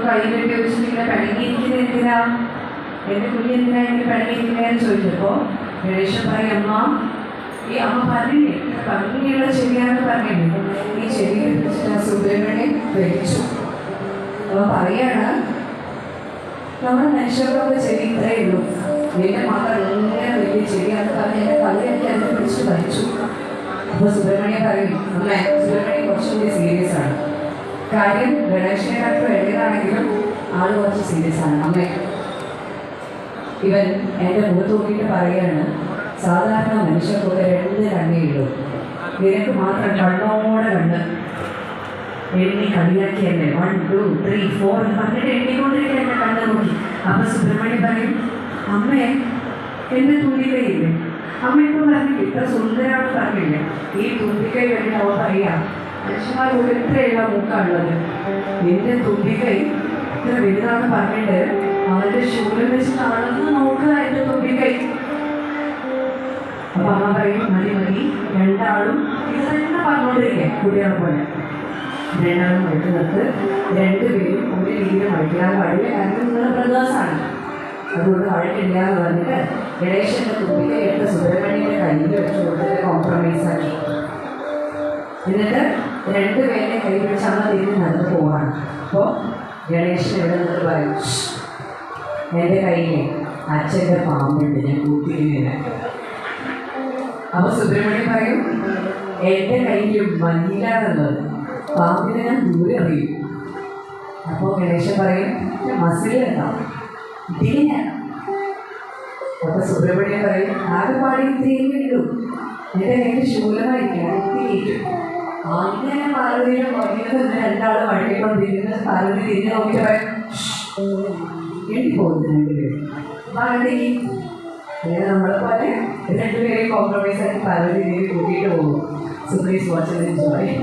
കൈ കെട്ടി വെച്ചിട്ട് ഇങ്ങനെ പിണങ്ങിയിരിക്കുന്നത് എന്തിനാ, എൻ്റെ കുഞ്ഞ് എന്തിനാ എനിക്ക് പിണങ്ങിയിരിക്കുന്നതെന്ന് ചോദിച്ചപ്പോൾ ഗണേശൻ പറയും, അമ്മ ഈ അമ്മ പറഞ്ഞില്ലേ ഭംഗിയുള്ള ചെടിയാണെന്ന് പറഞ്ഞില്ലേ, ഈ ചെടി വെച്ചിട്ട് ആ സുബ്രഹ്മണ്യൻ കഴിച്ചു. അപ്പോൾ പറയാണ്, നമ്മുടെ മനുഷ്യർക്കൊക്കെ ചെടി ഇത്രയേ ഉള്ളൂ, നിന്റെ മക്കൾ ഇങ്ങനെ വലിയ ചെടിയാണെന്ന് പറഞ്ഞ് എൻ്റെ കളിയൊക്കെ അതിനെ പിടിച്ച് കഴിച്ചു. അപ്പോൾ സുബ്രഹ്മണ്യൻ പറയും, അമ്മ സുബ്രഹ്മണ്യൻ കുറച്ചുകൂടി സീരിയസ് ആണ്. കാര്യം ഗണേശനെക്കാട്ടും എഴുതാണെങ്കിലും ആൾ കുറച്ച് സീരിയസ് ആണ്. അമ്മ ഇവൻ എൻ്റെ മുഖത്ത് നോക്കിയിട്ട് പറയുകയാണ്, സാധാരണ മനുഷ്യർക്കൊക്കെ 2 കണ്ണേ ഉള്ളൂ, നിനക്ക് മാത്രം കണ്ണോടെ കണ്ട് എണ്ണി കളിയാക്കിയല്ലേ 1 2 3 4 എന്ന് പറഞ്ഞിട്ട് എണ്ണിക്കൊണ്ടിരിക്കുക എന്നെ കണ്ണ് നോക്കി. അപ്പം സുബ്രഹ്മണ്യൻ പറയും, അമ്മേ എൻ്റെ തുമ്പിക്കൈയില്ലേ, അമ്മ ഇപ്പം പറഞ്ഞില്ല ഇത്ര സുന്ദരമാണ് പറഞ്ഞില്ല, ഈ തുമ്പിക്കൈ വേണ്ടിയിട്ട് അവ പറയാം മനുഷ്യന്മാരോട് എത്രയുള്ള മൂക്കാണുള്ളത്, നിന്റെ തുമ്പിക്കൈ ഇത്ര വലുതാണെന്ന് പറഞ്ഞിട്ട് അവൻ്റെ ശൂലം വെച്ചിട്ട് അളന്ന് നോക്കുക എൻ്റെ തുമ്പിക്കൈ. അപ്പൊ അമ്മ പറയും, മതി മതി, രണ്ടാളും ഇത് തന്നെ പറഞ്ഞുകൊണ്ടിരിക്കുക കുട്ടികളെ പോലെ. രണ്ടാളും വഴുക്കുന്നത്, 2 പേരും ഒരു രീതിയിൽ വഴിക്കാൻ പാടില്ല, കാരണം നിങ്ങളുടെ ബ്രദേഴ്സാണ്, അതുകൊണ്ട് വഴക്കില്ല എന്ന് പറഞ്ഞിട്ട് ഗണേശൻ്റെ തുമ്പിക്കൈ എടുത്ത് സുബ്രഹ്മണ്യൻ്റെ കയ്യിൽ വെച്ച് കൊടുത്തിട്ട് കോംപ്രമൈസ് ആക്കി. എന്നിട്ട് 2 പേരെ കൈ പിടിച്ച് അമ്മ തിരിഞ്ഞ് നടന്ന് പോവാണ്. അപ്പോൾ ഗണേശൻ ഇവിടെ നിന്നിട്ട് പറയും, എൻ്റെ കയ്യിലെ അച്ഛൻ്റെ പാമ്പുണ്ട്, ഞാൻ കൂട്ടിയില്ല. അപ്പോൾ സുബ്രഹ്മണ്യൻ പറയും, എൻ്റെ കയ്യിൽ മഞ്ഞിലാണുള്ളത്, പാമ്പിനെ ഞാൻ ദൂരെ അറിയും. അപ്പോൾ ഗണേശൻ പറയും, മസിലുണ്ടാവും ഇതിനെയാണ്. അപ്പോൾ സുബ്രഹ്മണ്യൻ പറയും, ആകെ പാടി ഇത്തിരിയും എൻ്റെ കയ്യിൽ ശൂലമായിരിക്കും ഇത്തിരിയിട്ടു. അങ്ങനെ പാർവതിയുടെ പുറകിൽ രണ്ടാളും വഴക്കിക്കൊണ്ടിരിക്കുന്നത് പാർവതി തിരിഞ്ഞ് നോക്കിയിട്ട് പറയും, എണ്ണി പോകുന്നു 2 പേരും പാർവതി. അങ്ങനെ നമ്മളെ പോലെ 2 പേരെ കോംപ്രമൈസ് ആക്കി പാർവതി കൂട്ടിയിട്ട് പോകും. സുപ്രീസ് വാച്ചിൽ എൻജോയ്.